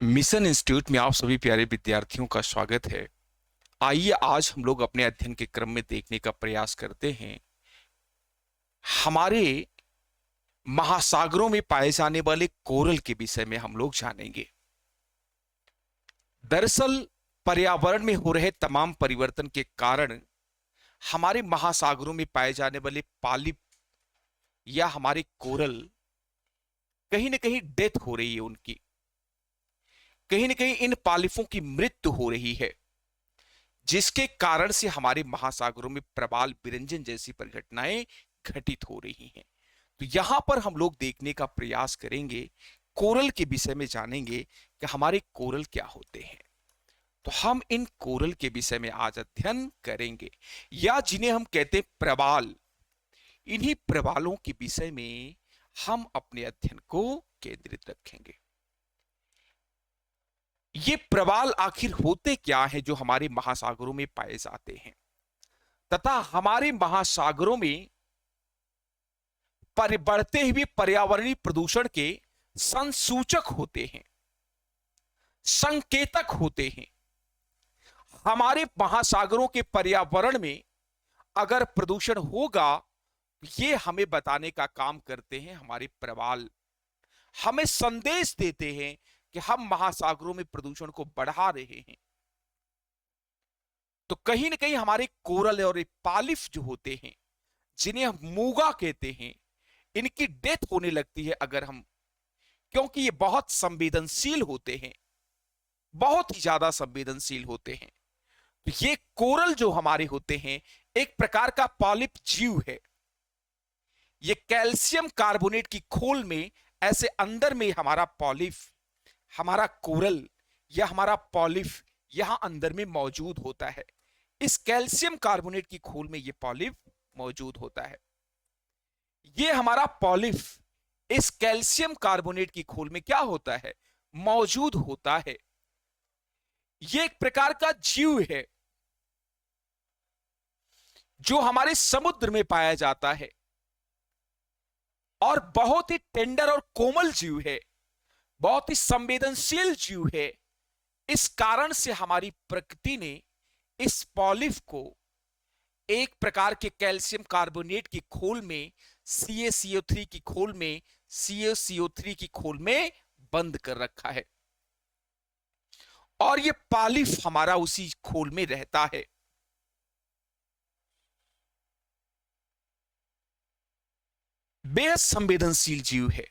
Mission institute में आप सभी प्यारे विद्यार्थियों का स्वागत है। आइए आज हम लोग अपने अध्ययन के क्रम में देखने का प्रयास करते हैं। हमारे महासागरों में पाए जाने वाले कोरल के विषय में हम लोग जानेंगे। दरअसल पर्यावरण में हो रहे तमाम परिवर्तन के कारण हमारे महासागरों में पाए जाने वाले पालिप या हमारे कोरल कहीं ना कहीं डेथ हो रही है उनकी। कहीं ना कहीं इन पालिफों की मृत्यु हो रही है, जिसके कारण से हमारे महासागरों में प्रवाल विरंजन जैसी परिघटनाएं घटित हो रही हैं। तो यहां पर हम लोग देखने का प्रयास करेंगे, कोरल के विषय में जानेंगे कि हमारे कोरल क्या होते हैं। तो हम इन कोरल के विषय में आज अध्ययन करेंगे, या जिन्हें हम कहते हैं प्रवाल। इन्हीं प्रवालों के विषय में हम अपने अध्ययन को केंद्रित रखेंगे। ये प्रवाल आखिर होते क्या हैं जो हमारे महासागरों में पाए जाते हैं, तथा हमारे महासागरों में बढ़ते हुए पर्यावरणीय प्रदूषण के संसूचक होते हैं, संकेतक होते हैं। हमारे महासागरों के पर्यावरण में अगर प्रदूषण होगा, ये हमें बताने का काम करते हैं हमारे प्रवाल। हमें संदेश देते हैं कि हम महासागरों में प्रदूषण को बढ़ा रहे हैं। तो कहीं ना कहीं हमारे कोरल और पालिफ जो होते हैं, जिन्हें हम मूंगा कहते हैं, इनकी डेथ होने लगती है अगर हम, क्योंकि ये बहुत संवेदनशील होते हैं, बहुत ही ज्यादा संवेदनशील होते हैं। तो ये कोरल जो हमारे होते हैं, एक प्रकार का पॉलिप जीव है। ये कैल्शियम कार्बोनेट की खोल में ऐसे अंदर में हमारा पॉलिप, हमारा कोरल या हमारा पॉलिप यहां अंदर में मौजूद होता है। इस कैल्शियम कार्बोनेट की खोल में यह पॉलिप मौजूद होता है। यह हमारा पॉलिप इस कैल्शियम कार्बोनेट की खोल में क्या होता है, मौजूद होता है। यह एक प्रकार का जीव है जो हमारे समुद्र में पाया जाता है और बहुत ही टेंडर और कोमल जीव है, बहुत ही संवेदनशील जीव है। इस कारण से हमारी प्रकृति ने इस पॉलिप को एक प्रकार के कैल्शियम कार्बोनेट की खोल में, CaCO3 की खोल में, CaCO3 की खोल में बंद कर रखा है, और यह पॉलिप हमारा उसी खोल में रहता है। बेहद संवेदनशील जीव है।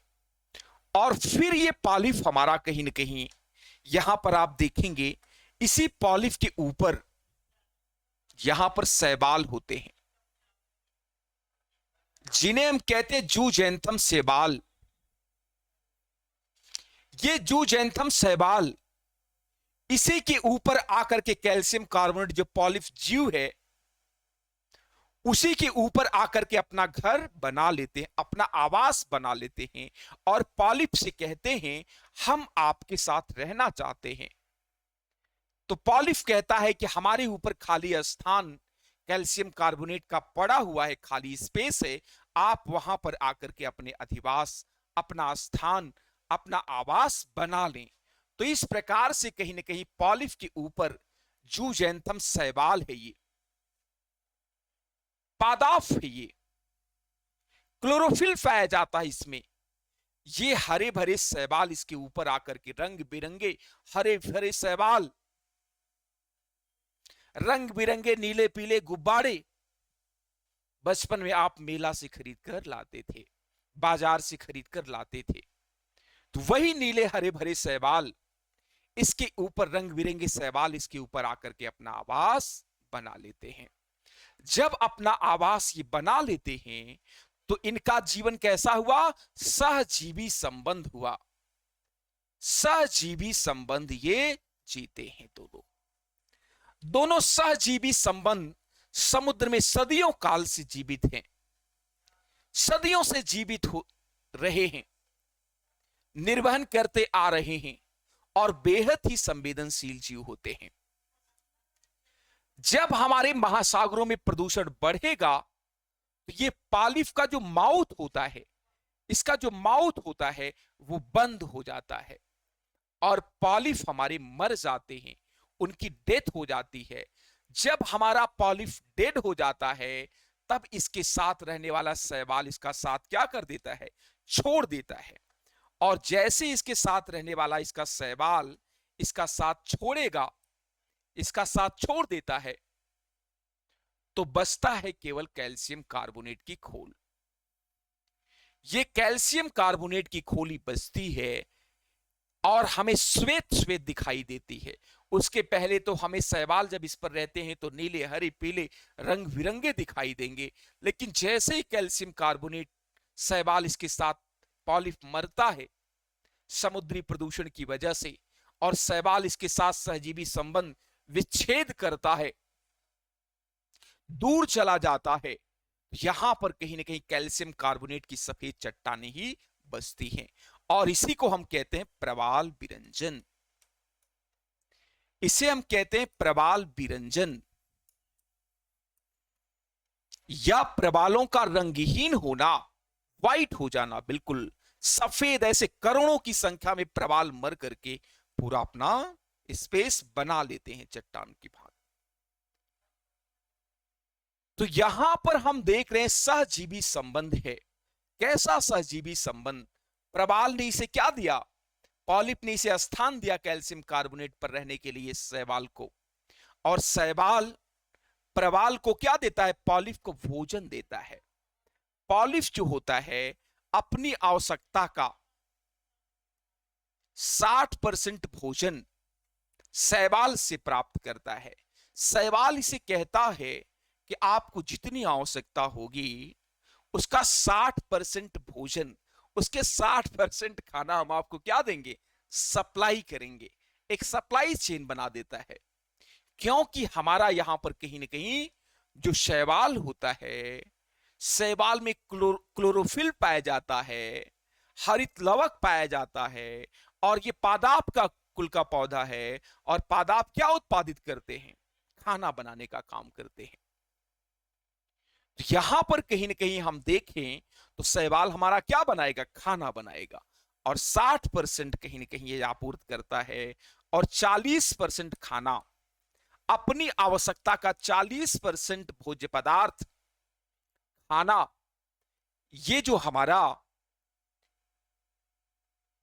और फिर ये पॉलिप हमारा कहीं ना कहीं, यहां पर आप देखेंगे इसी पॉलिप के ऊपर यहां पर शैवाल होते हैं, जिन्हें हम कहते हैं जूजेंथम शैवाल। ये जूजेंथम शैवाल इसी के ऊपर आकर के कैल्शियम कार्बोनेट जो पॉलिप जीव है, उसी के ऊपर आकर के अपना घर बना लेते हैं, अपना आवास बना लेते हैं, और पॉलिप से कहते हैं हम आपके साथ रहना चाहते हैं। तो पॉलिप कहता है कि हमारे ऊपर खाली स्थान कैल्शियम कार्बोनेट का पड़ा हुआ है, खाली स्पेस है, आप वहां पर आकर के अपने अधिवास, अपना स्थान, अपना आवास बना लें। तो इस प्रकार से कहीं ना कहीं पॉलिप के ऊपर जूजेंथम शैवाल है, ये पादाफ है, ये क्लोरोफिल पाया जाता है इसमें। ये हरे भरे शैवाल इसके ऊपर आकर के, रंग बिरंगे हरे भरे शैवाल, रंग बिरंगे नीले पीले गुब्बारे बचपन में आप मेला से खरीद कर लाते थे, बाजार से खरीद कर लाते थे। तो वही नीले हरे भरे शैवाल इसके ऊपर, रंग बिरंगे शैवाल इसके ऊपर आकर के अपना आवास बना लेते हैं। जब अपना आवास ये बना लेते हैं, तो इनका जीवन कैसा हुआ, सहजीवी संबंध हुआ। सहजीवी संबंध ये जीते हैं दोनों सहजीवी संबंध समुद्र में सदियों काल से जीवित हैं, सदियों से जीवित हो रहे हैं, निर्वहन करते आ रहे हैं, और बेहद ही संवेदनशील जीव होते हैं। जब हमारे महासागरों में प्रदूषण बढ़ेगा, तो ये पॉलिप का जो माउथ होता है, इसका जो माउथ होता है वो बंद हो जाता है, और पॉलिफ हमारे मर जाते हैं, उनकी डेथ हो जाती है। जब हमारा पॉलिफ डेड हो जाता है, तब इसके साथ रहने वाला शैवाल इसका साथ क्या कर देता है, छोड़ देता है। और जैसे इसके साथ रहने वाला इसका शैवाल इसका साथ छोड़ेगा, इसका साथ छोड़ देता है, तो बचता है केवल कैल्शियम कार्बोनेट की खोल। ये कैल्शियम कार्बोनेट की खोली बचती है और हमें श्वेत श्वेत दिखाई देती है। उसके पहले तो हमें शैवाल जब इस पर रहते हैं तो नीले हरे पीले रंग बिरंगे दिखाई देंगे, लेकिन जैसे ही कैल्शियम कार्बोनेट शैवाल इसके साथ पॉलिफ मरता है समुद्री प्रदूषण की वजह से, और शैवाल इसके साथ सहजीवी संबंध विच्छेद करता है, दूर चला जाता है, यहां पर कहीं ना कहीं कैल्शियम कार्बोनेट की सफेद चट्टानें ही बचती हैं। और इसी को हम कहते हैं प्रवाल विरंजन। इसे हम कहते हैं प्रवाल विरंजन, या प्रवालों का रंगहीन होना, व्हाइट हो जाना, बिल्कुल सफेद, ऐसे करोड़ों की संख्या में प्रवाल मर करके पूरा अपना स्पेस बना लेते हैं चट्टान की भांति। तो यहां पर हम देख रहे हैं सहजीवी संबंध है। कैसा सहजीवी संबंध? प्रवाल ने इसे क्या दिया, पॉलिप ने इसे स्थान दिया कैल्शियम कार्बोनेट पर रहने के लिए शैवाल को, और शैवाल प्रवाल को क्या देता है, पॉलिप को भोजन देता है। पॉलिप जो होता है अपनी आवश्यकता का 60% भोजन शैवाल से प्राप्त करता है। शैवाल इसे कहता है कि आपको जितनी आवश्यकता होगी उसका 60% भोजन, उसके 60% खाना हम आपको क्या देंगे, सप्लाई करेंगे। एक सप्लाई चेन बना देता है, क्योंकि हमारा यहां पर कहीं ना कहीं जो शैवाल होता है, शैवाल में क्लोरोफिल पाया जाता है, हरित लवक पाया जाता है, और ये पादाप का कुल का पौधा है। और पादाप क्या उत्पादित करते हैं, खाना बनाने का काम करते हैं। तो यहां पर कहीं ना कहीं हम देखें तो शैवाल हमारा क्या बनाएगा, खाना बनाएगा, और 60% कहीं ना कहीं ये आपूर्ति करता है, और 40% खाना, अपनी आवश्यकता का 40% भोज्य पदार्थ खाना, ये जो हमारा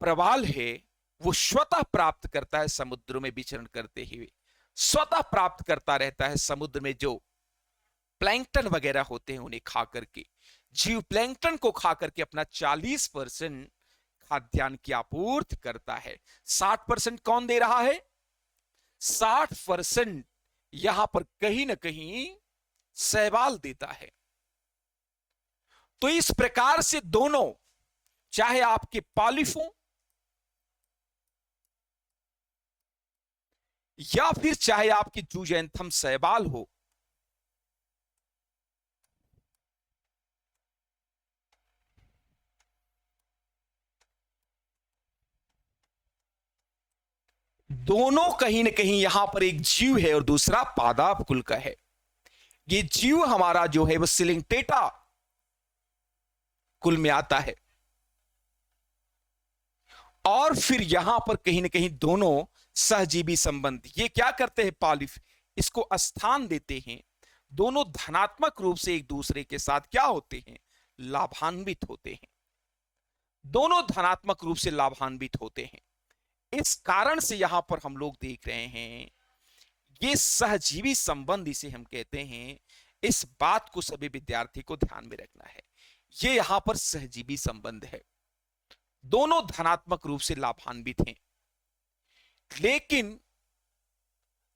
प्रवाल है वो स्वतः प्राप्त करता है। समुद्र में विचरण करते हुए स्वतः प्राप्त करता रहता है। समुद्र में जो प्लैंकटन वगैरह होते हैं उन्हें खा करके, जीव प्लैंकटन को खा करके अपना 40% खाद्यान्न की आपूर्ति करता है। 60% कौन दे रहा है, 60% यहां पर कहीं ना कहीं शैवाल देता है। तो इस प्रकार से दोनों, चाहे आपके पॉलिफ हो या फिर चाहे आपकी जूजेंथम शैवाल हो, दोनों कहीं ना कहीं यहां पर एक जीव है और दूसरा पादाप कुल का है। ये जीव हमारा जो है वो सिलिंगटेटा कुल में आता है, और फिर यहां पर कहीं ना कहीं दोनों सहजीवी संबंध, ये क्या करते हैं, पॉलिफ इसको स्थान देते हैं। दोनों धनात्मक रूप से एक दूसरे के साथ क्या होते हैं, लाभान्वित होते हैं। दोनों धनात्मक रूप से लाभान्वित होते हैं। इस कारण से यहां पर हम लोग देख रहे हैं ये सहजीवी संबंध इसे हम कहते हैं। इस बात को सभी विद्यार्थी को ध्यान में रखना है, ये यहां पर सहजीवी संबंध है, दोनों धनात्मक रूप से लाभान्वित हैं। लेकिन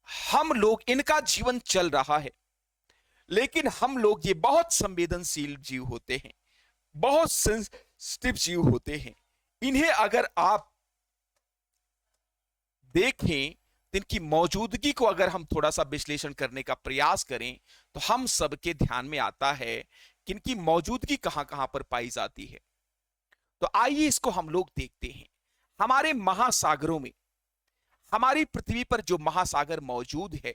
हम लोग, इनका जीवन चल रहा है, लेकिन हम लोग, ये बहुत संवेदनशील जीव होते हैं, बहुत सेंसिटिव जीव होते हैं। इन्हें अगर आप देखें तो इनकी मौजूदगी को अगर हम थोड़ा सा विश्लेषण करने का प्रयास करें तो हम सबके ध्यान में आता है कि इनकी मौजूदगी कहां कहां पर पाई जाती है। तो आइए इसको हम लोग देखते हैं। हमारे महासागरों में, हमारी पृथ्वी पर जो महासागर मौजूद है,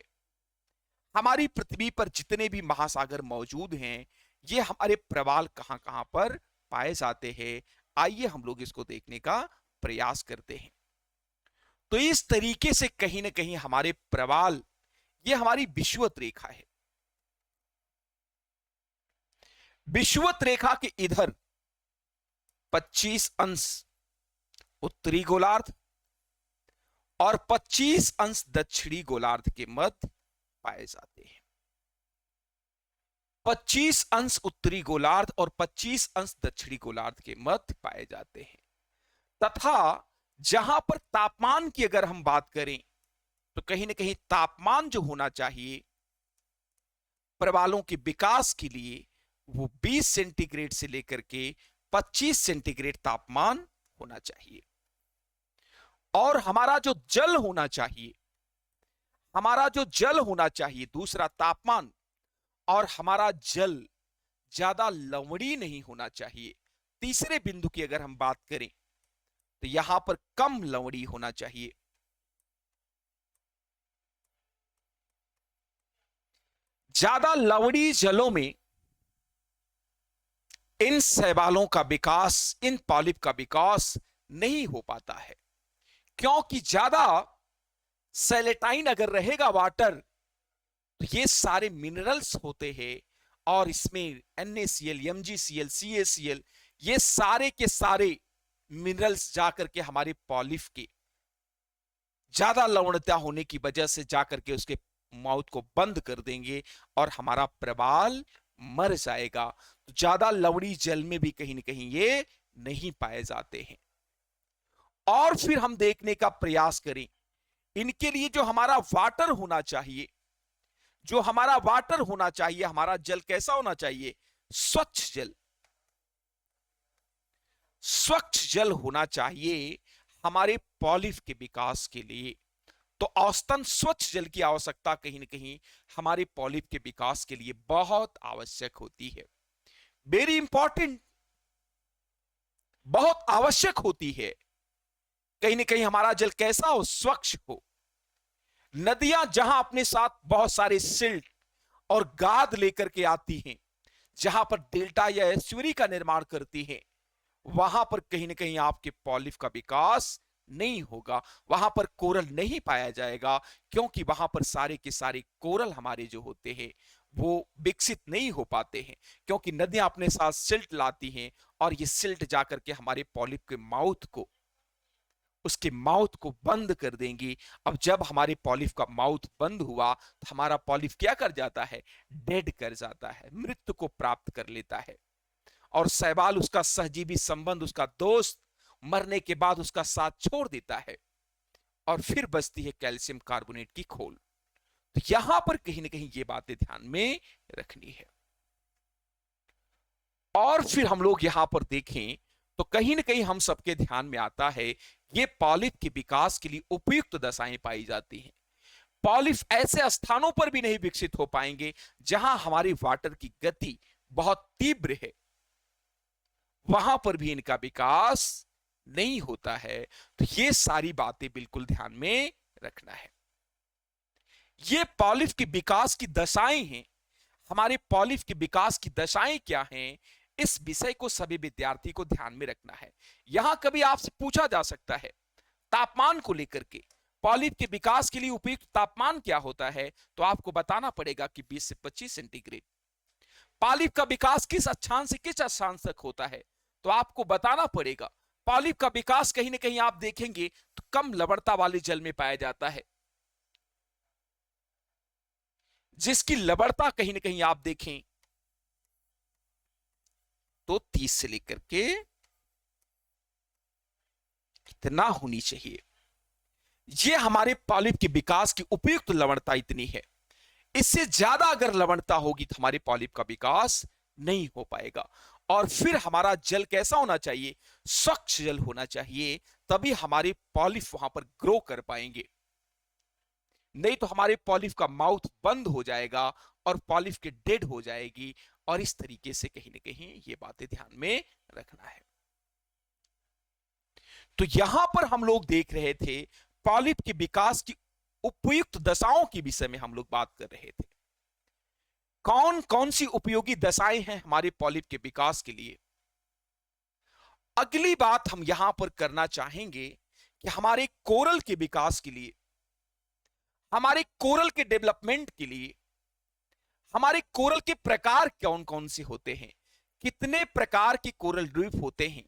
हमारी पृथ्वी पर जितने भी महासागर मौजूद हैं, ये हमारे प्रवाल कहां कहां पर पाए जाते हैं। आइए हम लोग इसको देखने का प्रयास करते हैं। तो इस तरीके से कहीं ना कहीं हमारे प्रवाल, ये हमारी विषुवत रेखा है। विषुवत रेखा के इधर 25 अंश उत्तरी गोलार्ध और 25 अंश दक्षिणी गोलार्ध के मध्य पाए जाते हैं। 25 अंश उत्तरी गोलार्ध और 25 अंश दक्षिणी गोलार्ध के मध्य पाए जाते हैं। तथा जहां पर तापमान की अगर हम बात करें तो कहीं ना कहीं तापमान जो होना चाहिए प्रवालों के विकास के लिए वो 20 सेंटीग्रेड से लेकर के 25 सेंटीग्रेड तापमान होना चाहिए। और हमारा जो जल होना चाहिए, हमारा जो जल होना चाहिए, दूसरा तापमान, और हमारा जल ज्यादा लवणीय नहीं होना चाहिए। तीसरे बिंदु की अगर हम बात करें तो यहां पर कम लवणीय होना चाहिए। ज्यादा लवणीय जलों में इन शैवालों का विकास, इन पॉलिप का विकास नहीं हो पाता है, क्योंकि ज्यादा सैलेटाइन अगर रहेगा वाटर तो ये सारे मिनरल्स होते हैं और इसमें NaCl, MgCl, CaCl, ये सारे के सारे मिनरल्स जाकर के हमारे पॉलिफ के ज्यादा लवणता होने की वजह से जाकर के उसके माउथ को बंद कर देंगे और हमारा प्रवाल मर जाएगा। तो ज्यादा लवणीय जल में भी कहीं ना कहीं ये नहीं पाए जाते हैं। और फिर हम देखने का प्रयास करें, इनके लिए जो हमारा वाटर होना चाहिए, जो हमारा वाटर होना चाहिए, हमारा जल कैसा होना चाहिए? स्वच्छ जल। स्वच्छ जल होना चाहिए हमारे पॉलिफ के विकास के लिए। तो औसतन स्वच्छ जल की आवश्यकता कहीं ना कहीं हमारे पॉलिप के विकास के लिए बहुत आवश्यक होती है। वेरी इंपॉर्टेंट, बहुत आवश्यक होती है। कहीं ना कहीं हमारा जल कैसा हो? स्वच्छ हो। नदियां जहां अपने साथ बहुत सारे सिल्ट और गाद लेकर के आती हैं, जहां पर डेल्टा या एस्चुरी का निर्माण करती हैं, वहां पर कहीं ना कहीं आपके पॉलिफ का विकास नहीं होगा, वहां पर कोरल नहीं पाया जाएगा, क्योंकि वहां पर सारे के सारे कोरल हमारे जो होते हैं वो विकसित नहीं हो पाते हैं, क्योंकि नदियां अपने साथ सिल्ट लाती हैं और ये सिल्ट जाकर के हमारे पॉलिप के माउथ को, उसके माउथ को बंद कर देंगी। अब जब हमारे पॉलिफ का माउथ बंद हुआ तो हमारा पॉलिफ क्या कर जाता है? डेड कर जाता है, मृत्यु को प्राप्त कर लेता है। और शैवाल उसका सहजीवी संबंध, उसका दोस्त मरने के बाद उसका साथ छोड़ देता है और फिर बचती है कैल्शियम कार्बोनेट की खोल। तो यहां पर कहीं ना कहीं ये बातें ध्यान में रखनी है। और फिर हम लोग यहां पर देखें तो कहीं ना कहीं हम सबके ध्यान में आता है ये पॉलिप के विकास के लिए उपयुक्त दशाएं पाई जाती हैं। पॉलिप ऐसे स्थानों पर भी नहीं विकसित हो पाएंगे जहां हमारी वाटर की गति बहुत तीव्र है, वहां पर भी इनका विकास नहीं होता है। तो ये सारी बातें बिल्कुल ध्यान में रखना है। ये पॉलिप के विकास की दशाएं हैं। हमारे पॉलिप के विकास की दशाएं क्या हैं, इस विषय को सभी विद्यार्थी को ध्यान में रखना है। यहां कभी आपसे पूछा जा सकता है तापमान को लेकर के, पॉलिप के विकास के लिए उपयुक्त तापमान क्या होता है, तो आपको बताना पड़ेगा कि 20 से 25 सेंटीग्रेड। पॉलिप का विकास किस अक्षांश से किस अक्षांश तक होता है, तो आपको बताना पड़ेगा। पॉलिप का विकास कहीं ना कहीं आप देखेंगे तो कम लवणता वाले जल में पाया जाता है, जिसकी लवणता कहीं ना कहीं आप देखें तो 30 से लेकर के कितना होनी चाहिए। यह हमारे पॉलिप के विकास की उपयुक्त लवणता इतनी है। इससे ज्यादा अगर लवणता होगी तो हमारे पॉलिप का विकास नहीं हो पाएगा। और फिर हमारा जल कैसा होना चाहिए? स्वच्छ जल होना चाहिए, तभी हमारे पॉलिप वहां पर ग्रो कर पाएंगे। नहीं तो हमारे पॉलिप का माउथ बंद हो जाएगा और पॉलिप के डेड हो जाएगी। और इस तरीके से कहीं ना कहीं ये बातें ध्यान में रखना है। तो यहां पर हम लोग देख रहे थे पॉलिप के विकास की उपयुक्त दशाओं के विषय में हम लोग बात कर रहे थे। कौन कौन सी उपयोगी दशाएं हैं हमारे पॉलिप के विकास के लिए। अगली बात हम यहां पर करना चाहेंगे कि हमारे कोरल के विकास के लिए, हमारे कोरल के डेवलपमेंट के लिए, हमारे कोरल के प्रकार कौन कौन से होते हैं, कितने प्रकार के कोरल रीफ होते हैं,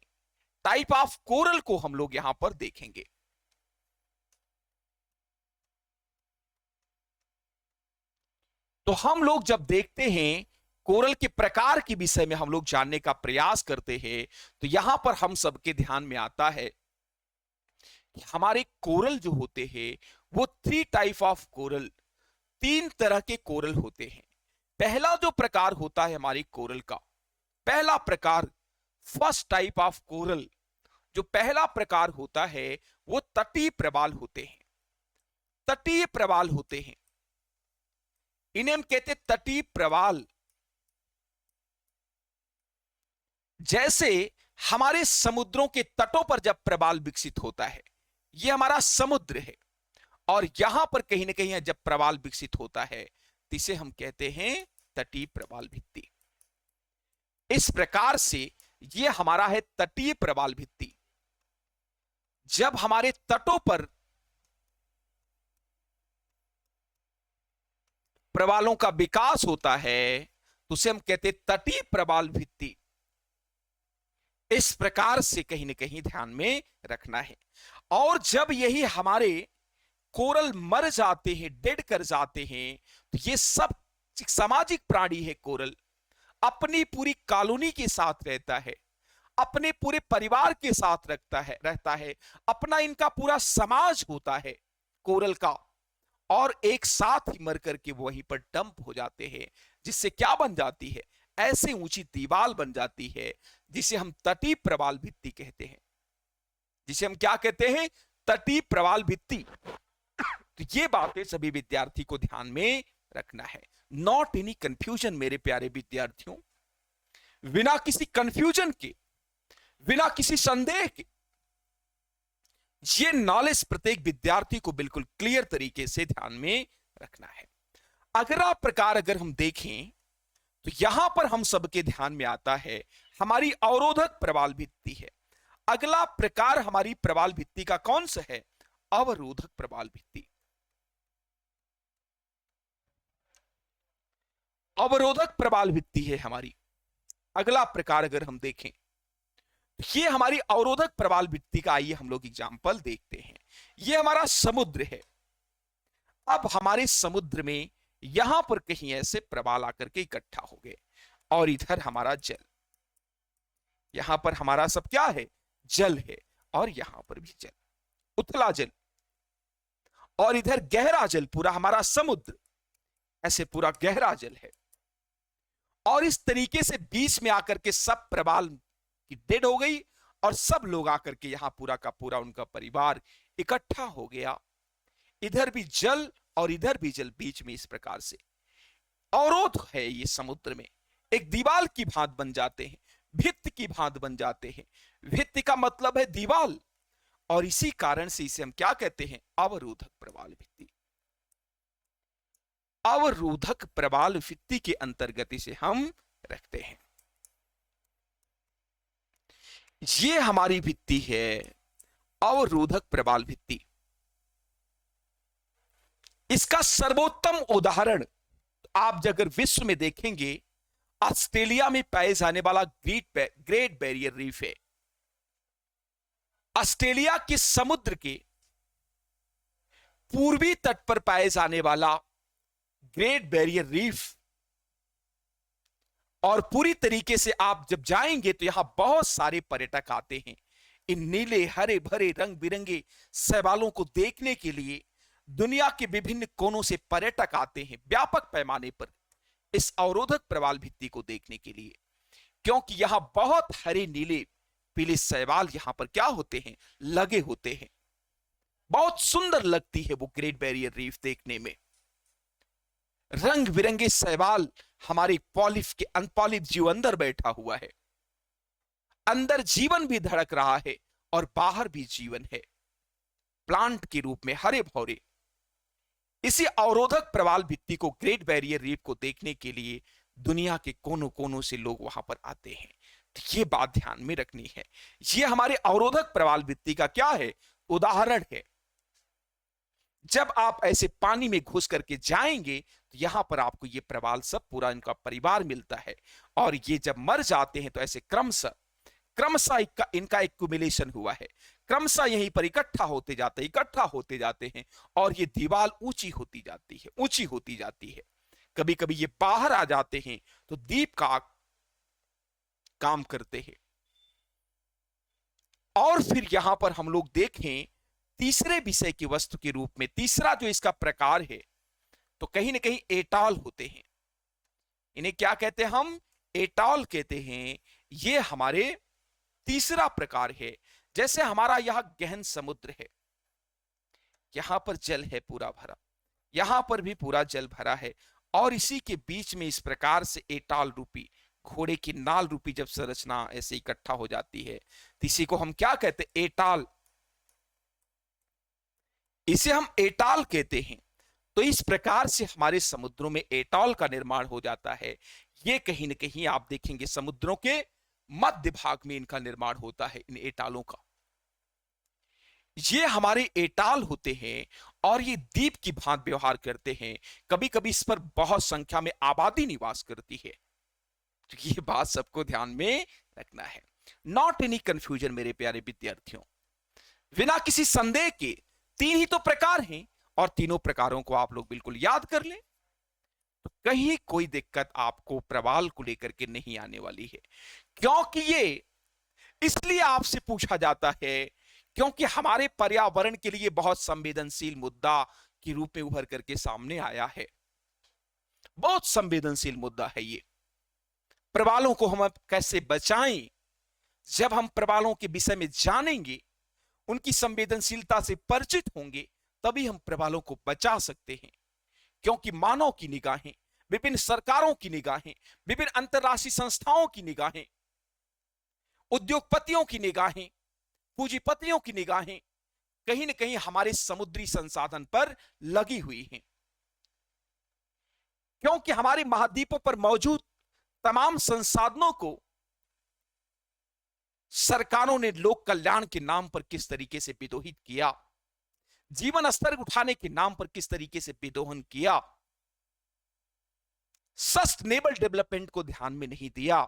टाइप ऑफ कोरल को हम लोग यहां पर देखेंगे। तो हम लोग जब देखते हैं कोरल के प्रकार के विषय में हम लोग जानने का प्रयास करते हैं, तो यहां पर हम सबके ध्यान में आता है कि हमारे कोरल जो होते हैं वो 3 टाइप ऑफ कोरल, 3 तरह के कोरल होते हैं। पहला जो प्रकार होता है हमारी कोरल का, पहला प्रकार, फर्स्ट टाइप ऑफ कोरल, जो पहला प्रकार होता है वो तटीय प्रवाल होते हैं। तटीय प्रवाल होते हैं, इन्हें हम कहते हैं तटीय प्रवाल। जैसे हमारे समुद्रों के तटों पर जब प्रवाल विकसित होता है, यह हमारा समुद्र है, और यहां पर कहीं ना कहीं जब प्रवाल विकसित होता है तो इसे हम कहते हैं तटीय प्रवाल भित्ति। इस प्रकार से यह हमारा है तटीय प्रवाल भित्ति। जब हमारे तटों पर प्रवालों का विकास होता है तो उसे हम कहते हैं तटीय प्रवाल भित्ति। इस प्रकार से कहीं ना कहीं ध्यान में रखना है। और जब यही हमारे कोरल मर जाते हैं, डेड कर जाते हैं, तो ये सब सामाजिक प्राणी है। कोरल अपनी पूरी कॉलोनी के साथ रहता है, अपने पूरे परिवार के साथ रहता है, अपना इनका पूरा समाज होता है कोरल का, और एक साथ ही मर करके वहीं पर डंप हो जाते हैं, जिससे क्या बन जाती है, ऐसे ऊंची दीवार बन जाती है जिसे हम तटीय प्रवाल भित्ति कहते हैं। जिसे हम क्या कहते हैं, तटीय प्रवाल भित्ति। तो ये बातें सभी विद्यार्थी को ध्यान में रखना है। नॉट एनी कंफ्यूजन मेरे प्यारे विद्यार्थियों, बिना किसी कंफ्यूजन के, बिना किसी संदेह के, ये नॉलेज प्रत्येक विद्यार्थी को बिल्कुल क्लियर तरीके से ध्यान में रखना है। अगला प्रकार अगर हम देखें तो यहां पर हम सबके ध्यान में आता है हमारी अवरोधक प्रवाल भित्ति है। अगला प्रकार हमारी प्रवाल भित्ति का कौन सा है, अवरोधक प्रवाल भित्ति। अवरोधक प्रवाल भित्ति है हमारी अगला प्रकार। अगर हम देखें ये हमारी अवरोधक प्रवाल भित्ति का, आइए हम लोग एग्जाम्पल देखते हैं। ये हमारा समुद्र है। अब हमारे समुद्र में यहां पर कहीं ऐसे प्रवाल आकर के इकट्ठा हो गए, और इधर हमारा जल, यहां पर हमारा सब क्या है, जल है, और यहां पर भी जल, उथला जल, और इधर गहरा जल, पूरा हमारा समुद्र ऐसे पूरा गहरा जल है। और इस तरीके से बीच में आकर के सब प्रवाल की डेड हो गई, और सब लोग आकर के यहां पूरा का पूरा उनका परिवार इकट्ठा हो गया। इधर भी जल और इधर भी जल, बीच में इस प्रकार से अवरोध है। ये समुद्र में एक दीवार की भांत बन जाते हैं, भित्ति की भांत बन जाते हैं। भित्ति का मतलब है दीवार, और इसी कारण से इसे हम क्या कहते हैं, अवरोधक प्रवाल भित्ति। अवरोधक प्रवाल भित्ति के अंतर्गत इसे हम रखते हैं। ये हमारी भित्ति है अवरोधक प्रवाल भित्ति। इसका सर्वोत्तम उदाहरण आप अगर विश्व में देखेंगे, ऑस्ट्रेलिया में पाए जाने वाला ग्रेट बैरियर रीफ है। ऑस्ट्रेलिया के समुद्र के पूर्वी तट पर पाए जाने वाला ग्रेट बैरियर रीफ, और पूरी तरीके से आप जब जाएंगे तो यहां बहुत सारे पर्यटक आते हैं इन नीले हरे भरे रंग बिरंगे शैवालों को देखने के लिए। दुनिया के विभिन्न कोनों से पर्यटक आते हैं व्यापक पैमाने पर इस अवरोधक प्रवाल भित्ति को देखने के लिए, क्योंकि यहां बहुत हरे नीले पीले शैवाल यहां पर क्या होते हैं, लगे होते हैं। बहुत सुंदर लगती है वो ग्रेट बैरियर रीफ देखने में। रंग बिरंगे शैवाल, हमारे पॉलिफ के अनपॉलिफ जीव अंदर बैठा हुआ है, अंदर जीवन भी धड़क रहा है और बाहर भी जीवन है, प्लांट के रूप में हरे भरे। इसी अवरोधक प्रवाल भित्ति को, ग्रेट बैरियर रीफ को देखने के लिए दुनिया के कोनों कोनों से लोग वहां पर आते हैं। तो ये बात ध्यान में रखनी है। ये हमारे अवरोधक प्रवाल भित्ति का क्या है, उदाहरण है। जब आप ऐसे पानी में घुस करके जाएंगे तो यहां पर आपको ये प्रवाल सब पूरा इनका परिवार मिलता है, और ये जब मर जाते हैं तो ऐसे क्रमशः क्रमशः इनका एक्युमुलेशन हुआ है, क्रमशः यहीं पर इकट्ठा होते जाते हैं, और ये दीवार ऊंची होती जाती है, ऊंची होती जाती है। कभी कभी ये बाहर आ जाते हैं तो दीप का काम करते हैं। और फिर यहां पर हम लोग देखें तीसरे विषय की वस्तु के रूप में, तीसरा जो इसका प्रकार है, तो कहीं ना कहीं एटॉल होते हैं। इन्हें क्या कहते हैं हम? एटॉल कहते हैं। ये हमारे तीसरा प्रकार है। जैसे हमारा यह गहन समुद्र है, यहां पर जल है पूरा भरा, यहां पर भी पूरा जल भरा है, और इसी के बीच में इस प्रकार से एटॉल रूपी, घोड़े की नाल रूपी जब संरचना ऐसे इकट्ठा हो जाती है तो इसी को हम क्या कहते हैं? एटॉल। इसे हम एटॉल कहते हैं। तो इस प्रकार से हमारे समुद्रों में एटॉल का निर्माण हो जाता है। ये कहीं ना कहीं आप देखेंगे समुद्रों के मध्य भाग में इनका निर्माण होता है, इन एटॉलों का। ये हमारे एटॉल होते हैं और ये द्वीप की भांति व्यवहार करते हैं। कभी कभी इस पर बहुत संख्या में आबादी निवास करती है। तो ये बात सबको ध्यान में रखना है। नॉट एनी कंफ्यूजन मेरे प्यारे विद्यार्थियों, बिना किसी संदेह के तीन ही तो प्रकार हैं, और तीनों प्रकारों को आप लोग बिल्कुल याद कर लें, तो कहीं कोई दिक्कत आपको प्रवाल को लेकर के नहीं आने वाली है। क्योंकि ये इसलिए आपसे पूछा जाता है क्योंकि हमारे पर्यावरण के लिए बहुत संवेदनशील मुद्दा के रूप में उभर करके सामने आया है। बहुत संवेदनशील मुद्दा है ये। प्रवालों को हम कैसे बचाएं? जब हम प्रवालों के विषय में जानेंगे, उनकी संवेदनशीलता से परिचित होंगे, तभी हम प्रवालों को बचा सकते हैं। क्योंकि मानव की निगाहें, विभिन्न सरकारों की निगाहें, विभिन्न अंतरराष्ट्रीय संस्थाओं की निगाहें, उद्योगपतियों की निगाहें, पूंजीपतियों की निगाहें कहीं न कहीं हमारे समुद्री संसाधन पर लगी हुई हैं। क्योंकि हमारे महाद्वीपों पर मौजूद तमाम संसाधनों को सरकारों ने लोक कल्याण के नाम पर किस तरीके से विदोहित किया, जीवन स्तर उठाने के नाम पर किस तरीके से विदोहन किया, सस्टेनेबल डेवलपमेंट को ध्यान में नहीं दिया,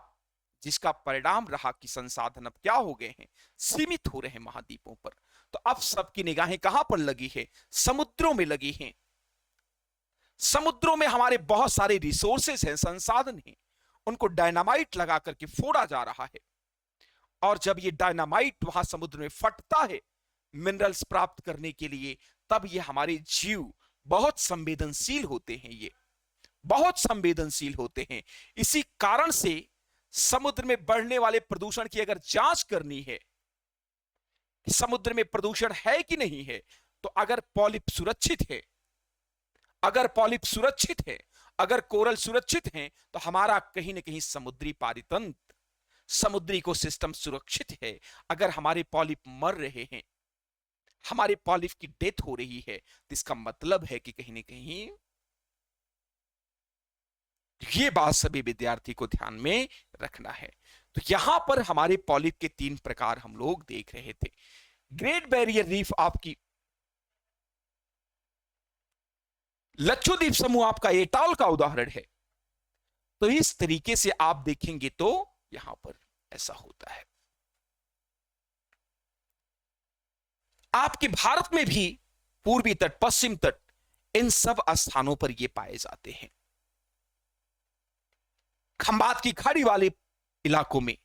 जिसका परिणाम रहा कि संसाधन अब क्या हो गए हैं? सीमित हो रहे हैं महाद्वीपों पर। तो अब सबकी निगाहें कहां पर लगी है? समुद्रों में लगी हैं। समुद्रों में हमारे बहुत सारे रिसोर्सेज हैं, संसाधन हैं, उनको डायनामाइट लगा करके फोड़ा जा रहा है। और जब ये डायनामाइट वहां समुद्र में फटता है मिनरल्स प्राप्त करने के लिए, तब ये हमारे जीव बहुत संवेदनशील होते हैं, ये बहुत संवेदनशील होते हैं। इसी कारण से समुद्र में बढ़ने वाले प्रदूषण की अगर जांच करनी है कि समुद्र में प्रदूषण है कि नहीं है, तो अगर पॉलिप सुरक्षित है, अगर पॉलिप सुरक्षित है, अगर कोरल सुरक्षित है, तो हमारा कहीं ना कहीं समुद्री पारितंत्र, समुद्री इकोसिस्टम सुरक्षित है। अगर हमारे पॉलिप मर रहे हैं, हमारे पॉलिप की डेथ हो रही है, तो इसका मतलब है कि कहीं ना कहीं ये बात सभी विद्यार्थी को ध्यान में रखना है। तो यहां पर हमारे पॉलिप के तीन प्रकार हम लोग देख रहे थे। ग्रेट बैरियर रीफ आपकी लक्षद्वीप समूह आपका एटॉल का उदाहरण है। तो इस तरीके से आप देखेंगे तो यहां पर ऐसा होता है। आपके भारत में भी पूर्वी तट, पश्चिम तट, इन सब स्थानों पर ये पाए जाते हैं। खंबात की खाड़ी वाले इलाकों में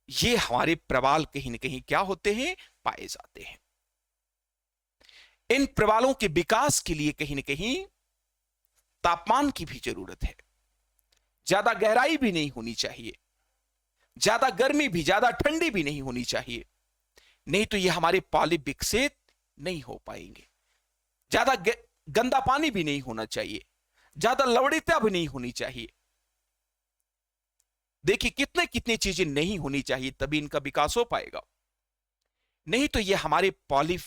ये हमारे प्रवाल कहीं न कहीं क्या होते हैं? पाए जाते हैं। इन प्रवालों के विकास के लिए कहीं न कहीं तापमान की भी जरूरत है। ज्यादा गहराई भी नहीं होनी चाहिए, ज्यादा गर्मी भी, ज्यादा ठंडी भी नहीं होनी चाहिए, नहीं तो ये हमारे पॉलिप विकसित नहीं हो पाएंगे। ज्यादा गंदा पानी भी नहीं होना चाहिए, ज्यादा लवणीयता भी नहीं होनी चाहिए। देखिए कितने कितनी चीजें नहीं होनी चाहिए, तभी इनका विकास हो पाएगा। नहीं तो ये हमारे पॉलिप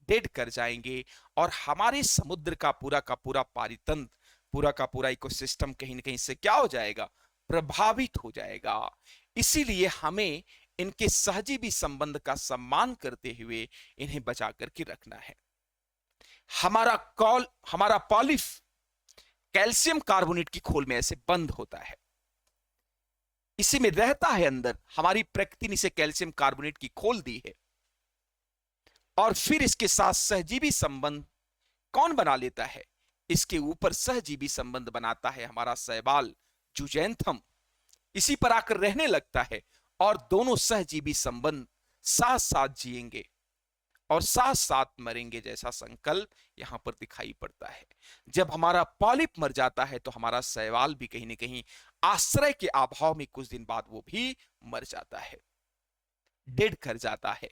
डेड कर जाएंगे और हमारे समुद्र का पूरा पारितंत्र, पूरा का पूरा इकोसिस्टम कहीं ना कहीं से क्या हो जाएगा? प्रभावित हो जाएगा। इसीलिए हमें इनके सहजीवी संबंध का सम्मान करते हुए इन्हें बचा करके रखना है। हमारा पॉलिफ कैल्शियम कार्बोनेट की खोल में ऐसे बंद होता है, इसी में रहता है अंदर। हमारी प्रकृति ने इसे कैल्शियम कार्बोनेट की खोल दी है, और फिर इसके साथ सहजीवी संबंध कौन बना लेता है? इसके ऊपर सहजीवी संबंध बनाता है हमारा शैवाल जुजैंथम, इसी पर आकर रहने लगता है, और दोनों सहजीवी संबंध साथ साथ जिएंगे और साथ साथ मरेंगे, जैसा संकल्प यहां पर दिखाई पड़ता है। जब हमारा पॉलिप मर जाता है तो हमारा शैवाल भी कहीं ना कहीं आश्रय के अभाव में कुछ दिन बाद वो भी मर जाता है, डेड कर जाता है।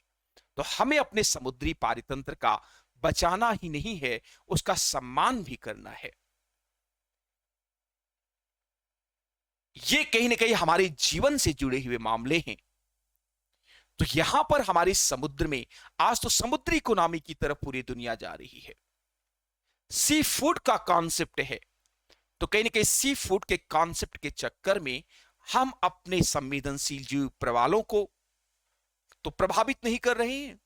तो हमें अपने समुद्री पारितंत्र का बचाना ही नहीं है, उसका सम्मान भी करना है। ये कहीं ना कहीं हमारे जीवन से जुड़े हुए मामले हैं। तो यहां पर हमारे समुद्र में आज तो समुद्री इकोनॉमी की तरफ पूरी दुनिया जा रही है, सी फूड का कॉन्सेप्ट है। तो कहीं ना कहीं सी फूड के कॉन्सेप्ट के चक्कर में हम अपने संवेदनशील जीव प्रवालों को तो प्रभावित नहीं कर रहे हैं,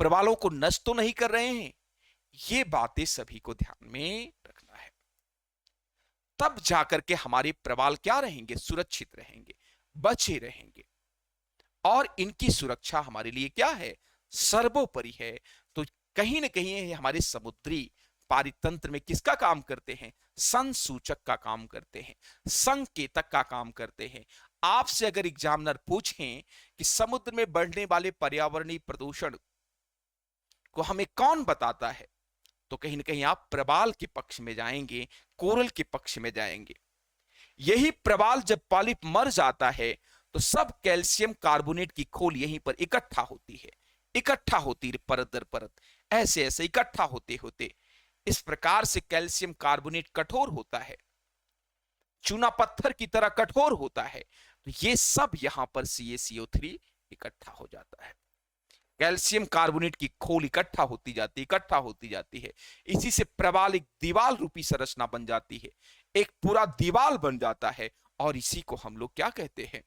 प्रवालों को नष्ट तो नहीं कर रहे हैं। ये बातें सभी को ध्यान में रखना है, तब जाकर के हमारे प्रवाल क्या रहेंगे? सुरक्षित रहेंगे, बचे रहेंगे, और इनकी सुरक्षा हमारे लिए क्या है? सर्वोपरि है। तो कहीं ना कहीं हमारे समुद्री पारितंत्र में किसका काम करते हैं? संसूचक का काम करते हैं, संकेतक का काम करते हैं। आपसे अगर एग्जामिनर पूछें कि समुद्र में बढ़ने वाले पर्यावरणीय प्रदूषण को हमें कौन बताता है, तो कहीं ना कहीं आप प्रवाल के पक्ष में जाएंगे, कोरल के पक्ष में जाएंगे। यही प्रवाल जब पॉलिप मर जाता है तो सब कैल्शियम कार्बोनेट की खोल यहीं पर इकट्ठा होती है, इकट्ठा होती है परत दर परत, ऐसे ऐसे इकट्ठा होते होते इस प्रकार से कैल्शियम कार्बोनेट कठोर होता है, चूना पत्थर की तरह कठोर होता है। तो ये सब यहां पर CaCO3 इकट्ठा हो जाता है, कैल्शियम कार्बोनेट की खोल इकट्ठा होती जाती, इकट्ठा होती जाती है। इसी से प्रवाल एक दीवाल रूपी संरचना बन जाती है, एक पूरा दीवाल बन जाता है, और इसी को हम लोग क्या कहते हैं?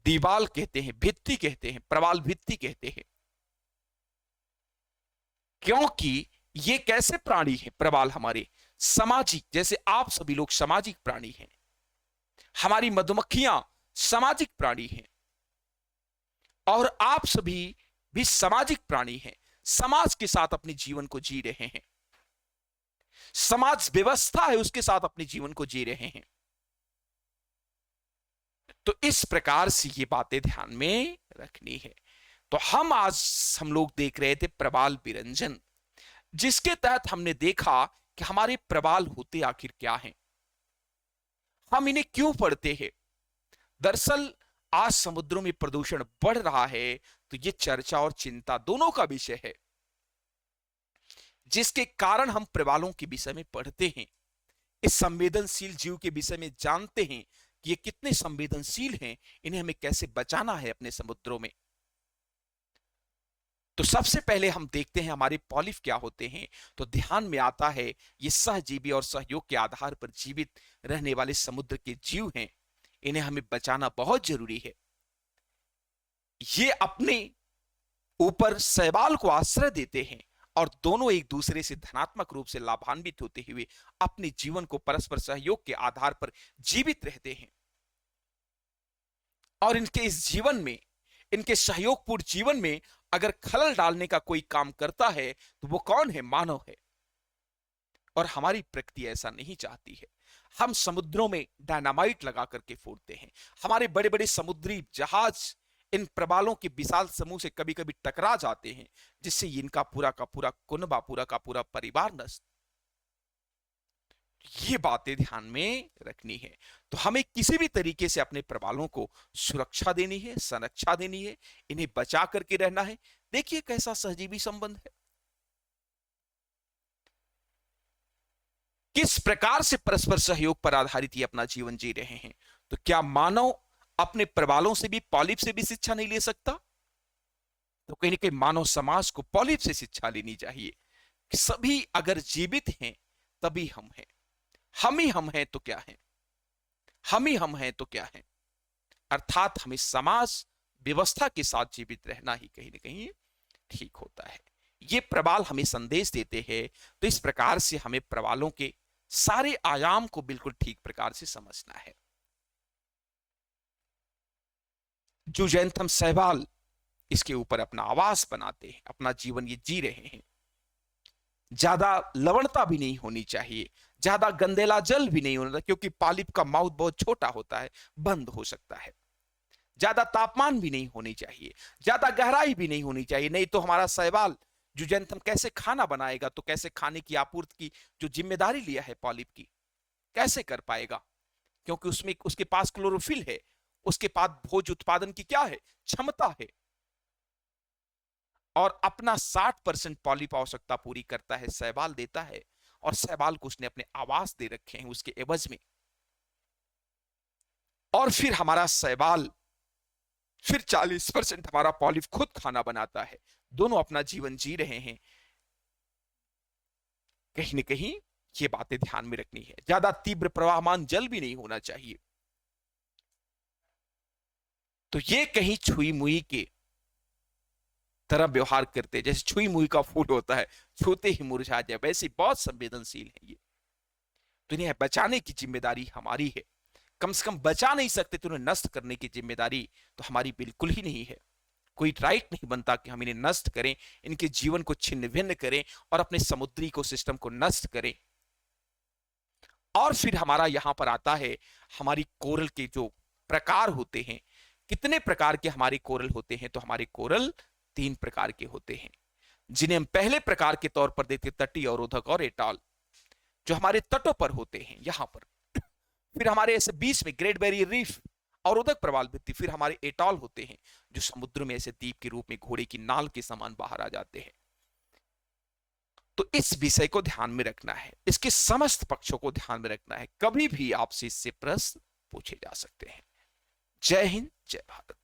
दीवाल कहते हैं, भित्ति कहते हैं, प्रवाल भित्ति कहते हैं। क्योंकि ये कैसे प्राणी हैं? प्रवाल हमारे सामाजिक, जैसे आप सभी लोग सामाजिक प्राणी हैं, हमारी मधुमक्खियां सामाजिक प्राणी हैं, और आप सभी भी सामाजिक प्राणी हैं, समाज के साथ अपने जीवन को जी रहे हैं, समाज व्यवस्था है उसके साथ अपने जीवन को जी रहे हैं। तो इस प्रकार से ये बातें ध्यान में रखनी है। तो हम लोग देख रहे थे प्रवाल विरंजन, जिसके तहत हमने देखा कि हमारे प्रवाल होते आखिर क्या हैं, हम इन्हें क्यों पढ़ते हैं। दरअसल आज समुद्रों में प्रदूषण बढ़ रहा है, तो ये चर्चा और चिंता दोनों का विषय है, जिसके कारण हम प्रवालों के विषय में पढ़ते हैं, इस संवेदनशील जीव के विषय में जानते हैं कि ये कितने संवेदनशील हैं, इन्हें हमें कैसे बचाना है अपने समुद्रों में। तो सबसे पहले हम देखते हैं हमारे पॉलिफ क्या होते हैं। तो ध्यान में आता है ये सहजीवी और सहयोग के आधार पर जीवित रहने वाले समुद्र के जीव हैं, इन्हें हमें बचाना बहुत जरूरी है। ये अपने ऊपर शैवाल को आश्रय देते हैं, और दोनों एक दूसरे से धनात्मक रूप से लाभान्वित होते हुए अपने जीवन को परस्पर सहयोग के आधार पर जीवित रहते हैं। और इनके इस जीवन में, इनके सहयोगपूर्ण जीवन में अगर खलल डालने का कोई काम करता है तो वो कौन है? मानव है। और हमारी प्रकृति ऐसा नहीं चाहती है। हम समुद्रों में डायनामाइट लगा करके फोड़ते हैं, हमारे बड़े बड़े समुद्री जहाज इन प्रवालों के विशाल समूह से कभी कभी टकरा जाते हैं, जिससे इनका पूरा का पूरा कुनबा, पूरा का पूरा परिवार नष्ट। ये बातें ध्यान में रखनी है। तो हमें किसी भी तरीके से अपने प्रवालों को सुरक्षा देनी है, संरक्षा देनी है, इन्हें बचा करके रहना है। देखिए कैसा सहजीवी संबंध है, किस प्रकार से परस्पर सहयोग पर आधारित ये अपना जीवन जी रहे हैं। तो क्या मानव अपने प्रवालों से भी, पॉलिप से भी शिक्षा नहीं ले सकता? तो कहीं ना कहीं मानव समाज को पॉलिप से शिक्षा लेनी चाहिए कि सभी अगर जीवित हैं तभी हम हैं, हम ही हम हैं तो क्या है, हम हैं तो क्या है, अर्थात हमें समाज व्यवस्था के साथ जीवित रहना ही कहीं ना कहीं ठीक होता है। ये प्रवाल हमें संदेश देते हैं। तो इस प्रकार से हमें प्रवालों के सारे आयाम को बिल्कुल ठीक प्रकार से समझना है। जुजैंथम सहवाल इसके ऊपर अपना आवास बनाते हैं, अपना जीवन ये जी रहे हैं। ज्यादा लवणता भी नहीं होनी चाहिए, ज्यादा गंदेला जल भी नहीं होना, क्योंकि पॉलिप का माउथ बहुत छोटा होता है, बंद हो सकता है। ज्यादा तापमान भी नहीं होनी चाहिए, ज्यादा गहराई भी नहीं होनी चाहिए, नहीं तो हमारा शैवाल जुजैंथम कैसे खाना बनाएगा, तो कैसे खाने की आपूर्ति की जो जिम्मेदारी लिया है पॉलिप की, कैसे कर पाएगा, क्योंकि उसमें उसके पास क्लोरोफिल है, उसके पास भोज उत्पादन की क्या है, क्षमता है, और अपना 60% पॉलिप आवश्यकता पूरी करता है, शैवाल देता है, और शैवाल को उसने अपने आवास दे रखे हैं उसके एवज में। और फिर हमारा शैवाल फिर 40% हमारा पॉलिप खुद खाना बनाता है। दोनों अपना जीवन जी रहे हैं। कहीं ना कहीं ये बातें ध्यान में रखनी है। ज्यादा तीव्र प्रवाहमान जल भी नहीं होना चाहिए। तो ये कहीं छुई मुई के तरह व्यवहार करते, जैसे छुई मुई का फूल होता है, छूते ही मुरझा जाए, वैसे बहुत संवेदनशील है ये। तो इन्हें बचाने की जिम्मेदारी हमारी है। कम से कम बचा नहीं सकते तो उन्हें नष्ट करने की जिम्मेदारी तो हमारी बिल्कुल ही नहीं है। कोई राइट नहीं बनता कि हम इन्हें नष्ट करें, इनके जीवन को छिन्न भिन्न करें और अपने समुद्री इकोसिस्टम को नष्ट करें। और फिर हमारा यहां पर आता है हमारी कोरल के जो प्रकार होते हैं। कितने प्रकार के हमारे कोरल होते हैं, तो हमारे कोरल 3 प्रकार के होते हैं, जिन्हें हम पहले प्रकार के तौर पर देखते तटीय अवरोधक और एटॉल, जो हमारे तटों पर होते हैं यहां पर। फिर हमारे ऐसे बीच में ग्रेट बैरियर रीफ, अवरोधक प्रवाल भित्ति। फिर हमारे एटॉल होते हैं जो समुद्र में ऐसे द्वीप के रूप में घोड़े की नाल के समान बाहर आ जाते हैं। तो इस विषय को ध्यान में रखना है, इसके समस्त पक्षों को ध्यान में रखना है। कभी भी आपसे इससे प्रश्न पूछे जा सकते हैं। जय हिंद, जय भारत।